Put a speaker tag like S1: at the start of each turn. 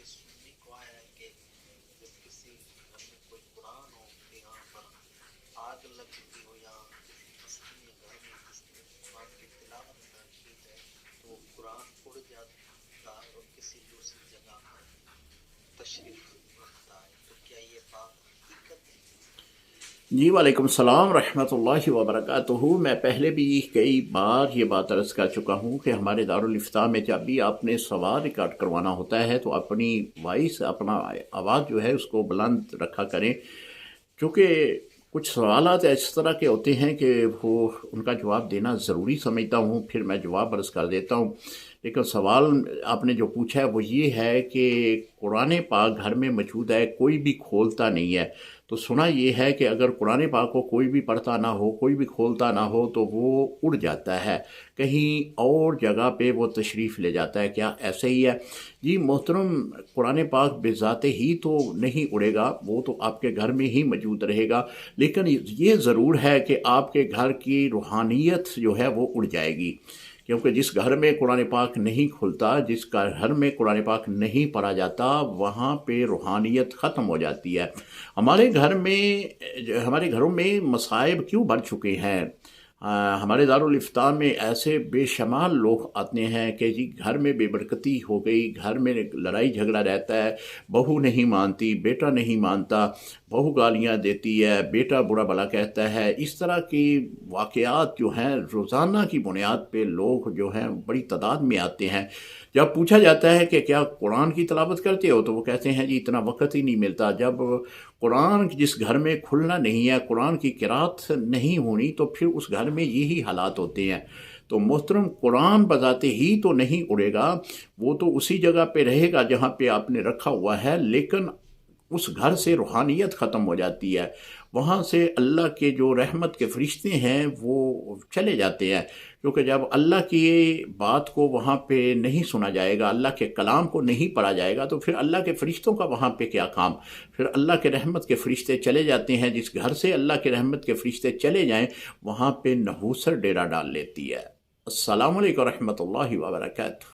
S1: سننے کو آیا ہے کہ جب کسی گھر میں کوئی قرآن ہو کہ یہاں پر آگ لگتی ہو یا کسی بستی میں گھر میں جس نے قرآن کی تلاوت نہ کی ہے تو وہ قرآن اڑ جاتا ہے اور کسی دوسری جگہ پر تشریف رکھتا ہے، تو کیا یہ بات حقیقت ہے؟
S2: جی وعلیکم السلام رحمۃ اللہ وبرکاتہ۔ میں پہلے بھی کئی بار یہ بات عرض کر چکا ہوں کہ ہمارے دارالفتاء میں جب بھی آپ نے سوال ریکارڈ کروانا ہوتا ہے تو اپنی وائس اپنا آواز جو ہے اس کو بلند رکھا کریں، چونکہ کچھ سوالات اس طرح کے ہوتے ہیں کہ وہ ان کا جواب دینا ضروری سمجھتا ہوں، پھر میں جواب عرض کر دیتا ہوں۔ لیکن سوال آپ نے جو پوچھا ہے وہ یہ ہے کہ قرآن پاک گھر میں موجود ہے، کوئی بھی کھولتا نہیں ہے۔ تو سنا یہ ہے کہ اگر قرآن پاک کو کوئی بھی پڑھتا نہ ہو، کوئی بھی کھولتا نہ ہو تو وہ اڑ جاتا ہے، کہیں اور جگہ پہ وہ تشریف لے جاتا ہے۔ کیا ایسے ہی ہے؟ جی محترم، قرآن پاک بذات ہی تو نہیں اڑے گا، وہ تو آپ کے گھر میں ہی موجود رہے گا، لیکن یہ ضرور ہے کہ آپ کے گھر کی روحانیت جو ہے وہ اڑ جائے گی، کیونکہ جس گھر میں قرآن پاک نہیں کھلتا، جس گھر میں قرآن پاک نہیں پڑھا جاتا، وہاں پہ روحانیت ختم ہو جاتی ہے۔ ہمارے گھروں میں مصائب کیوں بڑھ چکے ہیں؟ ہمارے دارالفتاء میں ایسے بے شمار لوگ آتے ہیں کہ جی گھر میں بے برکتی ہو گئی، گھر میں لڑائی جھگڑا رہتا ہے، بہو نہیں مانتی، بیٹا نہیں مانتا، بہو گالیاں دیتی ہے، بیٹا برا بھلا کہتا ہے۔ اس طرح کی واقعات جو ہیں روزانہ کی بنیاد پہ لوگ جو ہیں بڑی تعداد میں آتے ہیں۔ جب پوچھا جاتا ہے کہ کیا قرآن کی تلاوت کرتے ہو تو وہ کہتے ہیں جی اتنا وقت ہی نہیں ملتا۔ جب قرآن جس گھر میں کھلنا نہیں ہے، قرآن کی قرات نہیں ہونی، تو پھر اس گھر میں یہی حالات ہوتے ہیں۔ تو محترم، قرآن بذات ہی تو نہیں اڑے گا، وہ تو اسی جگہ پہ رہے گا جہاں پہ آپ نے رکھا ہوا ہے، لیکن اس گھر سے روحانیت ختم ہو جاتی ہے، وہاں سے اللہ کے جو رحمت کے فرشتے ہیں وہ چلے جاتے ہیں، کیونکہ جب اللہ کی بات کو وہاں پہ نہیں سنا جائے گا، اللہ کے کلام کو نہیں پڑھا جائے گا، تو پھر اللہ کے فرشتوں کا وہاں پہ کیا کام؟ پھر اللہ کے رحمت کے فرشتے چلے جاتے ہیں، جس گھر سے اللہ کے رحمت کے فرشتے چلے جائیں وہاں پہ نحوست ڈیرا ڈال لیتی ہے۔ السلام علیکم ورحمۃ اللہ وبرکاتہ۔